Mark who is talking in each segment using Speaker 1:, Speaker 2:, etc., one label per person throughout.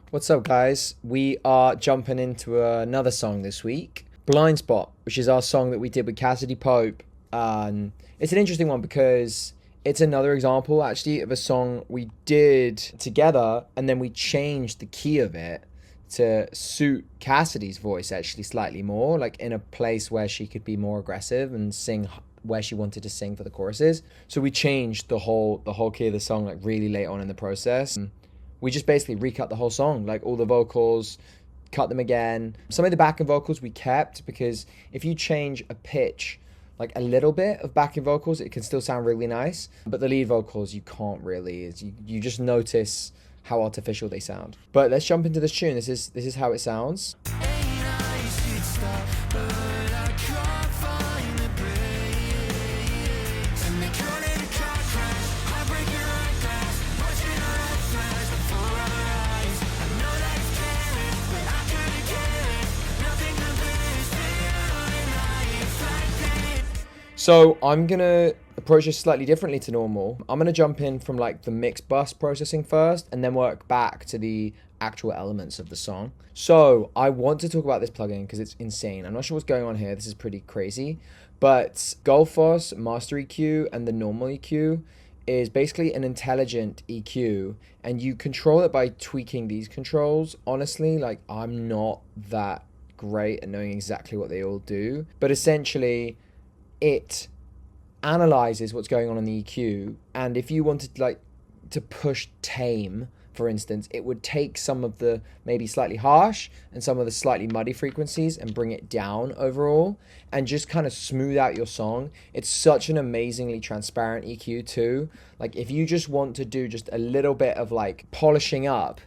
Speaker 1: What's up, guys? We are jumping into another song this week, Blind Spot, which is our song that we did with Cassidy Pope. It's an interesting one because it's another example, actually, of a song we did together, and then we changed the key of it to suit Cassidy's voice, actually, slightly more, like in a place where she could be more aggressive and sing where she wanted to sing for the choruses. So we changed the whole key of the song, like really late on in the process. We just basically recut the whole song, like all the vocals, cut them again. Some of the backing vocals we kept because if you change a pitch, like a little bit of backing vocals, it can still sound really nice. But the lead vocals, you can't really. You just notice how artificial they sound. But let's jump into this tune. This is how it sounds. So I'm going to approach this slightly differently to normal. I'm going to jump in from like the mix bus processing first and then work back to the actual elements of the song. So I want to talk about this plugin because it's insane. I'm not sure what's going on here. This is pretty crazy. But Gullfoss, Master EQ, and the normal EQ is basically an intelligent EQ, and you control it by tweaking these controls. Honestly, like I'm not that great at knowing exactly what they all do. But essentially, it analyzes what's going on in the EQ, and if you wanted like to push tame, for instance, it would take some of the maybe slightly harsh and some of the slightly muddy frequencies and bring it down overall and just kind of smooth out your song. It's such an amazingly transparent EQ too. Like if you just want to do just a little bit of like polishing up,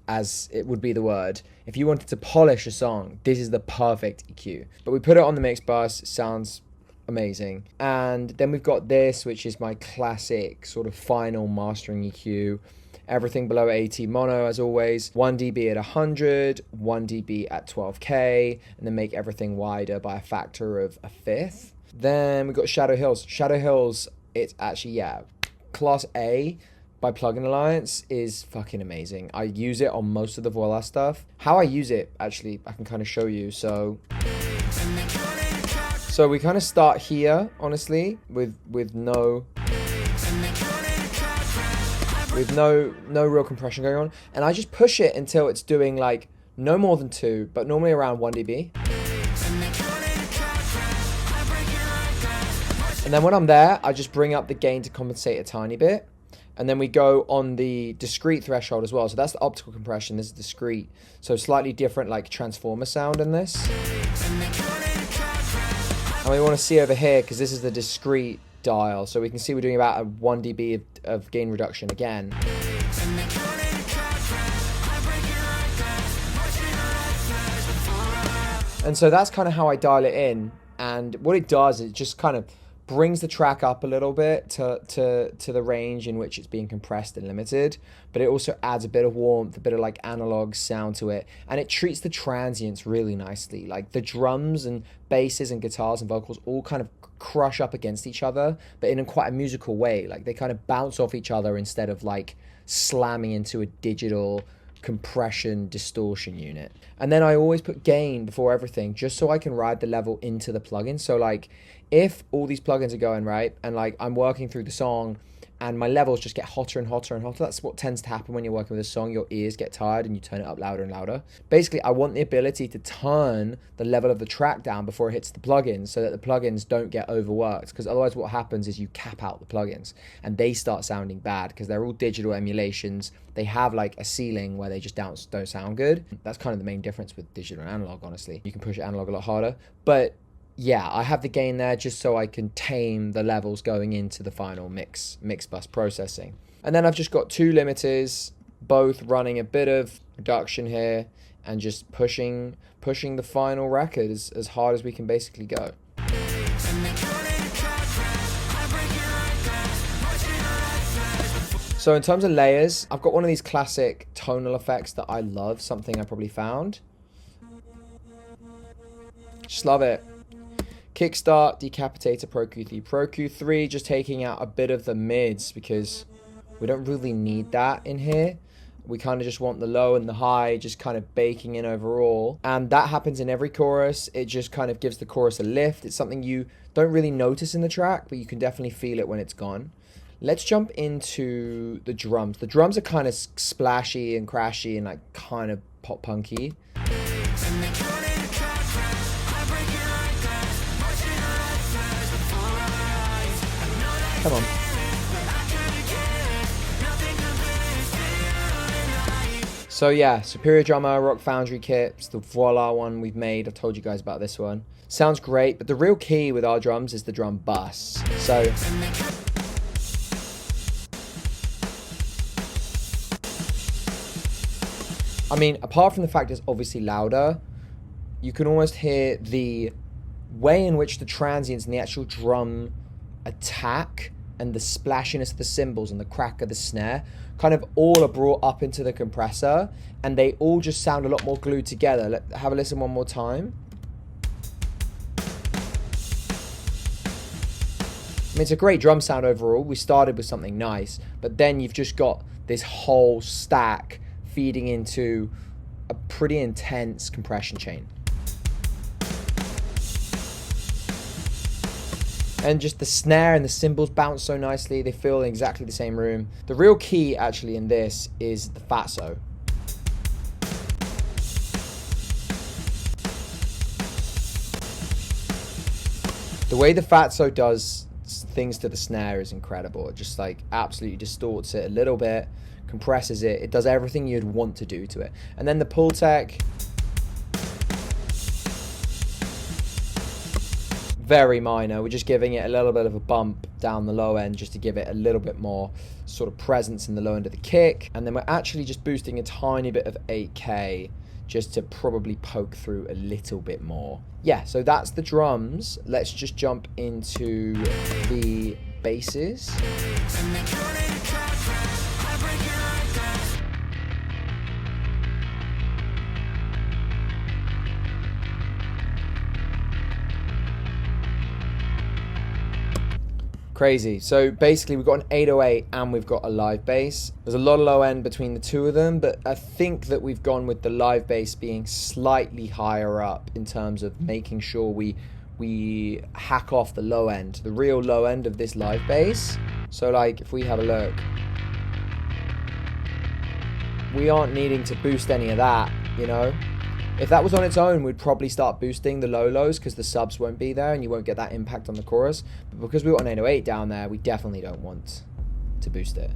Speaker 1: as it would be the word, if you wanted to polish a song, this is the perfect EQ. But we put it on the mix bus. It sounds amazing. And then we've got this, which is my classic sort of final mastering EQ. Everything below 80 mono, as always. 1 dB at 100, 1 dB at 12K, and then make everything wider by a factor of a fifth. Then we've got Shadow Hills. Shadow Hills, it's actually, yeah, Class A by Plugin Alliance is fucking amazing. I use it on most of the Voila stuff. How I use it, actually, I can kind of show you. So we kind of start here, honestly, with no real compression going on, and I just push it until it's doing like no more than 2, but normally around 1 dB. And then when I'm there, I just bring up the gain to compensate a tiny bit, and then we go on the discrete threshold as well. So that's the optical compression. This is discrete, so slightly different, like transformer sound in this. And we want to see over here, because this is the discrete dial, so we can see we're doing about a 1 dB of gain reduction again. And so that's kind of how I dial it in. And what it does is it just kind of brings the track up a little bit to the range in which it's being compressed and limited, but it also adds a bit of warmth, a bit of like analog sound to it, and it treats the transients really nicely. Like the drums and basses and guitars and vocals all kind of crush up against each other, but in a quite a musical way. Like they kind of bounce off each other instead of like slamming into a digital compression distortion unit. And then I always put gain before everything, just so I can ride the level into the plugin. So like if all these plugins are going right and like I'm working through the song and my levels just get hotter and hotter and hotter, that's what tends to happen when you're working with a song. Your ears get tired and you turn it up louder and louder. Basically, I want the ability to turn the level of the track down before it hits the plugins so that the plugins don't get overworked, because otherwise what happens is you cap out the plugins and they start sounding bad because they're all digital emulations. They have like a ceiling where they just don't sound good. That's kind of the main difference with digital and analog, honestly. You can push analog a lot harder, but yeah, I have the gain there just so I can tame the levels going into the final mix bus processing. And then I've just got 2 limiters, both running a bit of reduction here and just pushing the final record as hard as we can basically go. So in terms of layers, I've got one of these classic tonal effects that I love, something I probably found. Just love it. Kickstart, Decapitator, Pro Q3, Pro Q3, just taking out a bit of the mids because we don't really need that in here. We kind of just want the low and the high just kind of baking in overall. And that happens in every chorus. It just kind of gives the chorus a lift. It's something you don't really notice in the track, but you can definitely feel it when it's gone. Let's jump into the drums. The drums are kind of splashy and crashy and like kind of pop punky. Come on. So yeah, Superior Drummer, Rock Foundry kits, the Voila one we've made. I've told you guys about this one. Sounds great, but the real key with our drums is the drum bus. So I mean, apart from the fact it's obviously louder, you can almost hear the way in which the transients and the actual drum attack and the splashiness of the cymbals and the crack of the snare kind of all are brought up into the compressor, and they all just sound a lot more glued together. Let's have a listen one more time. I mean, it's a great drum sound overall. We started with something nice, but then you've just got this whole stack feeding into a pretty intense compression chain. And just the snare and the cymbals bounce so nicely. They feel in exactly the same room. The real key actually in this is the fatso. The way the fatso does things to the snare is incredible. It just like absolutely distorts it a little bit, compresses it. It does everything you'd want to do to it. And then the pull tech, very minor. We're just giving it a little bit of a bump down the low end just to give it a little bit more sort of presence in the low end of the kick. And then we're actually just boosting a tiny bit of 8K just to probably poke through a little bit more. Yeah, so that's the drums. Let's just jump into the basses. Crazy. So basically we've got an 808 and we've got a live bass. There's a lot of low end between the two of them, but I think that we've gone with the live bass being slightly higher up in terms of making sure we hack off the low end, the real low end of this live bass. So like if we have a look, we aren't needing to boost any of that, you know? If that was on its own, we'd probably start boosting the lows because the subs won't be there and you won't get that impact on the chorus. But because we've got an 808 down there, we definitely don't want to boost it.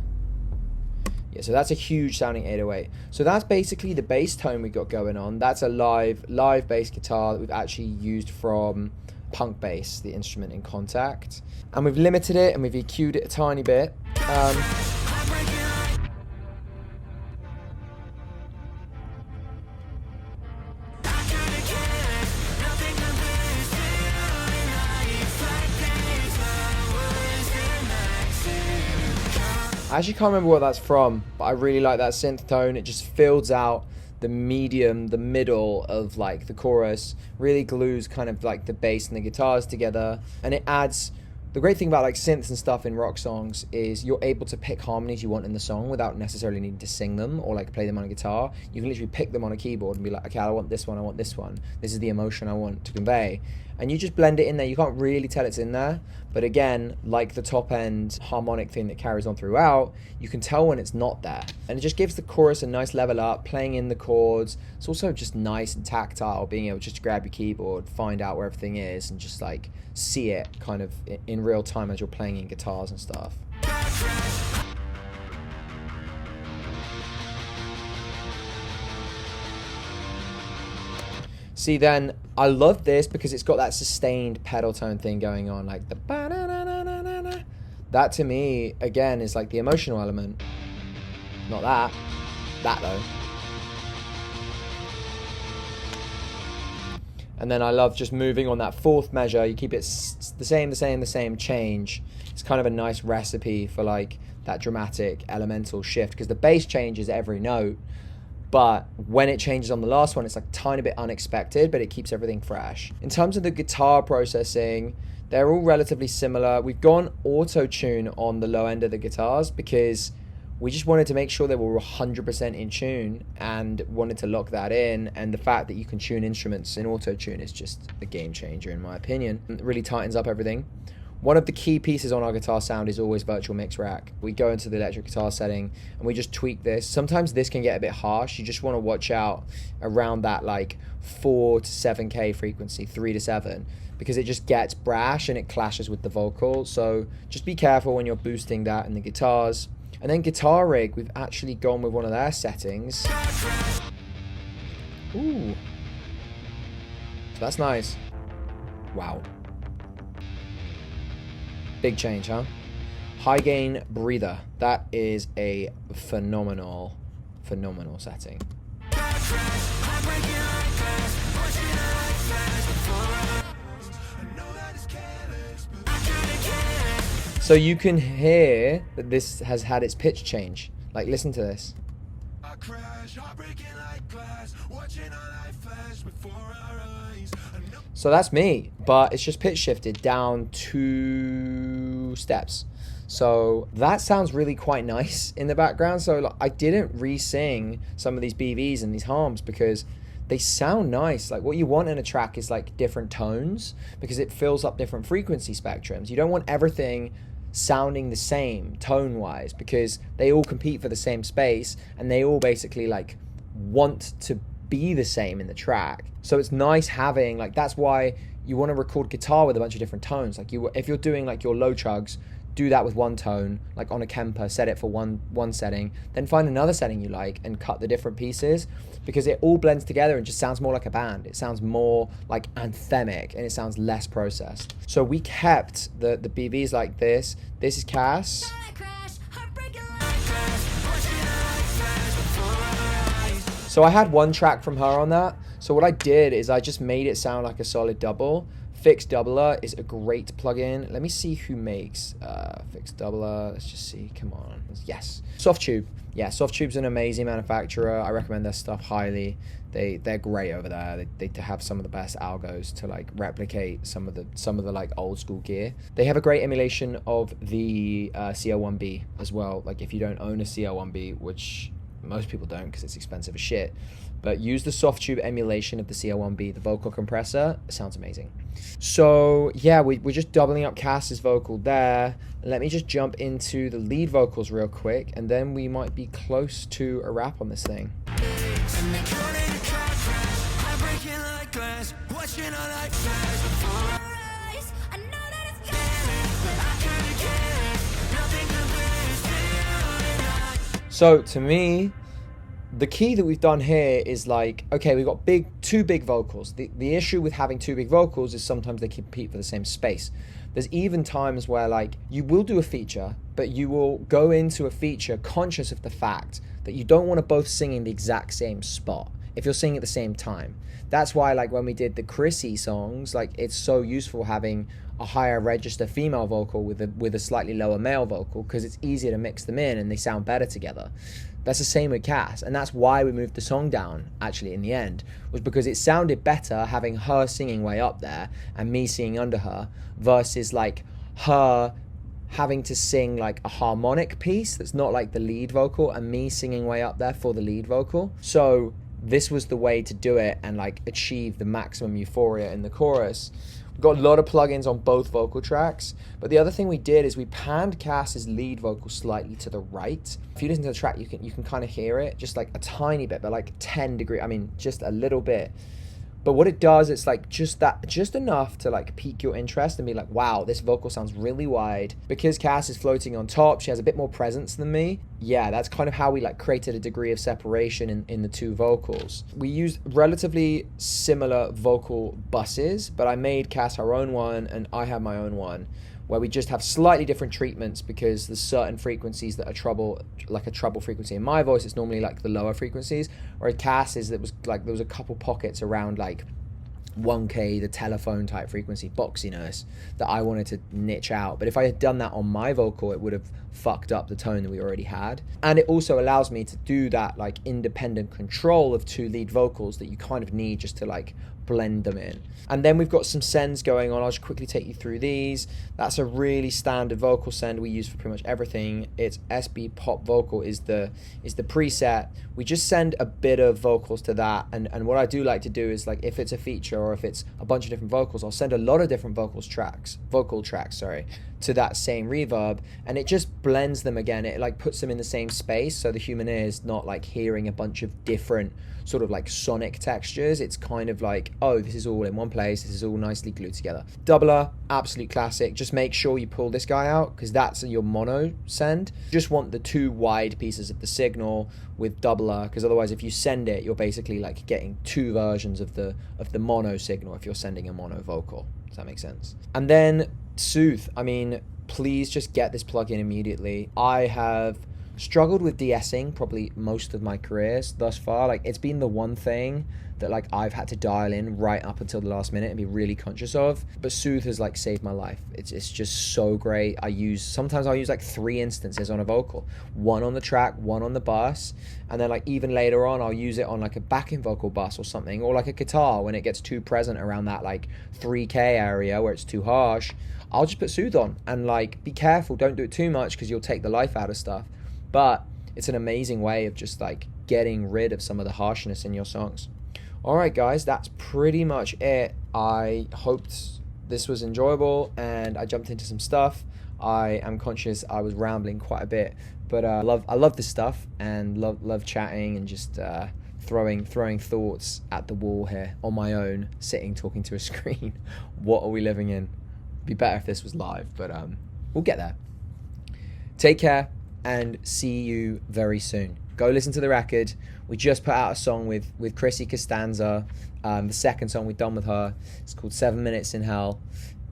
Speaker 1: Yeah, so that's a huge sounding 808. So that's basically the bass tone we got going on. That's a live bass guitar that we've actually used from Punk Bass, the instrument in Contact. And we've limited it and we've EQ'd it a tiny bit. I actually can't remember what that's from, but I really like that synth tone. It just fills out the medium, the middle of like the chorus, really glues kind of like the bass and the guitars together, and it adds. The great thing about like synths and stuff in rock songs is you're able to pick harmonies you want in the song without necessarily needing to sing them or like play them on a guitar. You can literally pick them on a keyboard and be like, okay, I want this one, I want this one. This is the emotion I want to convey. And you just blend it in there. You can't really tell it's in there. But again, like the top end harmonic thing that carries on throughout, you can tell when it's not there. And it just gives the chorus a nice level up, playing in the chords. It's also just nice and tactile, being able just to grab your keyboard, find out where everything is, and just like see it kind of in real time as you're playing in guitars and stuff. See, then I love this because it's got that sustained pedal tone thing going on, like the ba-na-na-na-na-na. That to me, again, is like the emotional element. Not that. That though. And then I love just moving on that fourth measure. You keep it the same change. It's kind of a nice recipe for like that dramatic elemental shift because the bass changes every note. But when it changes on the last one, it's like a tiny bit unexpected, but it keeps everything fresh. In terms of the guitar processing, they're all relatively similar. We've gone auto-tune on the low end of the guitars because we just wanted to make sure they were 100% in tune and wanted to lock that in. And the fact that you can tune instruments in auto-tune is just a game changer in my opinion. It really tightens up everything. One of the key pieces on our guitar sound is always virtual mix rack. We go into the electric guitar setting and we just tweak this. Sometimes this can get a bit harsh. You just want to watch out around that like 4 to 7K frequency, 3 to 7, because it just gets brash and it clashes with the vocal. So just be careful when you're boosting that in the guitars. And then guitar rig, we've actually gone with one of their settings. Ooh. So that's nice. Wow. Big change, huh? High gain breather. That is a phenomenal setting. So you can hear that this has had its pitch change. Like, listen to this. So that's me, but it's just pitch shifted down 2 steps. So that sounds really quite nice in the background. So like, I didn't re-sing some of these BVs and these harms because they sound nice. Like what you want in a track is like different tones because it fills up different frequency spectrums. You don't want everything sounding the same tone-wise because they all compete for the same space and they all basically like want to be the same in the track. So it's nice having like, that's why you want to record guitar with a bunch of different tones. Like if you're doing like your low chugs, do that with one tone, like on a Kemper, set it for one setting, then find another setting you like and cut the different pieces because it all blends together and just sounds more like a band. It sounds more like anthemic and it sounds less processed. So we kept the BVs like this. This is Cass. So I had one track from her on that. So what I did is I just made it sound like a solid double. Fix Doubler is a great plugin. Let me see who makes Fix Doubler. Let's just see. Come on. Yes. Softtube. Yeah, Softtube's an amazing manufacturer. I recommend their stuff highly. They're great over there. They have some of the best algos to like replicate some of the like old school gear. They have a great emulation of the CO1B as well. Like if you don't own a CO1B, which most people don't because it's expensive as shit, but use the Softtube emulation of the CO1B, the vocal compressor. It sounds amazing. So yeah, we're just doubling up Cass's vocal there. Let me just jump into the lead vocals real quick, and then we might be close to a wrap on this thing. So to me, the key that we've done here is like, okay, we've got two big vocals. The issue with having two big vocals is sometimes they compete for the same space. There's even times where like you will do a feature, but you will go into a feature conscious of the fact that you don't want to both sing in the exact same spot if you're singing at the same time. That's why like when we did the Chrissy songs, like it's so useful having a higher register female vocal with a slightly lower male vocal because it's easier to mix them in and they sound better together. That's the same with Cass, and that's why we moved the song down, actually, in the end, was because it sounded better having her singing way up there and me singing under her versus, like, her having to sing, like, a harmonic piece that's not, like, the lead vocal and me singing way up there for the lead vocal. So this was the way to do it and, like, achieve the maximum euphoria in the chorus. We've got a lot of plugins on both vocal tracks, but the other thing we did is we panned Cass's lead vocal slightly to the right. If you listen to the track, you can kind of hear it, just like a tiny bit, but like 10 degrees, I mean, just a little bit. But what it does, it's like just enough to like pique your interest and be like, wow, this vocal sounds really wide. Because Cass is floating on top, she has a bit more presence than me. Yeah, that's kind of how we like created a degree of separation in the two vocals. We used relatively similar vocal buses, but I made Cass her own one and I have my own one, where we just have slightly different treatments because there's certain frequencies that are treble, like a treble frequency in my voice, it's normally like the lower frequencies, whereas Cass's, there was a couple pockets around like 1K, the telephone type frequency, boxiness, that I wanted to niche out. But if I had done that on my vocal, it would have fucked up the tone that we already had. And it also allows me to do that like independent control of two lead vocals that you kind of need just to like blend them in. And then we've got some sends going on. I'll just quickly take you through these. That's a really standard vocal send we use for pretty much everything. It's SB Pop Vocal is the preset. We just send a bit of vocals to that, and what I do like to do is, like, if it's a feature or if it's a bunch of different vocals, I'll send a lot of different vocal tracks, to that same reverb, and it just blends them again. It like puts them in the same space, so the human ear is not like hearing a bunch of different sort of like sonic textures. It's kind of like, oh, this is all in one place, this is all nicely glued together. Doubler, absolute classic. Just make sure you pull this guy out, because that's your mono send. You just want the two wide pieces of the signal with doubler, because otherwise if you send it, you're basically like getting two versions of the mono signal if you're sending a mono vocal. Does that make sense? And then Synth, I mean, please just get this plugin immediately. I have struggled with de-essing probably most of my careers thus far. Like, it's been the one thing that like I've had to dial in right up until the last minute and be really conscious of. But Synth has like saved my life. It's just so great. Sometimes I'll use like 3 instances on a vocal, one on the track, one on the bus, and then like even later on I'll use it on like a backing vocal bus or something, or like a guitar when it gets too present around that like 3K area where it's too harsh. I'll just put Synth on, and like, be careful, don't do it too much because you'll take the life out of stuff. But it's an amazing way of just like getting rid of some of the harshness in your songs. Alright guys, that's pretty much it. I hoped this was enjoyable and I jumped into some stuff. I am conscious I was rambling quite a bit, but I love this stuff and love chatting and just throwing thoughts at the wall here on my own, sitting talking to a screen. What are we living in? It'd be better if this was live, but we'll get there. Take care and see you very soon. Go listen to the record. We just put out a song with Chrissy Costanza, the second song we've done with her. It's called 7 Minutes in Hell,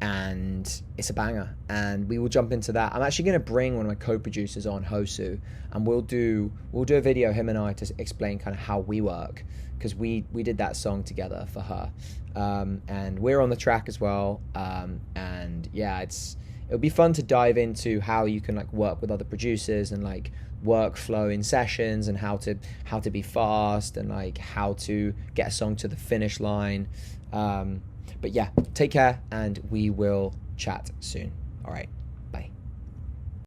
Speaker 1: and it's a banger, and we will jump into that. I'm actually going to bring one of my co-producers on, Hosu, and we'll do a video, him and I, to explain kind of how we work, because we did that song together for her, and we're on the track as well, and yeah, it'll be fun to dive into how you can like work with other producers and like workflow in sessions, and how to be fast, and like how to get a song to the finish line. But yeah, take care and we will chat soon. All right.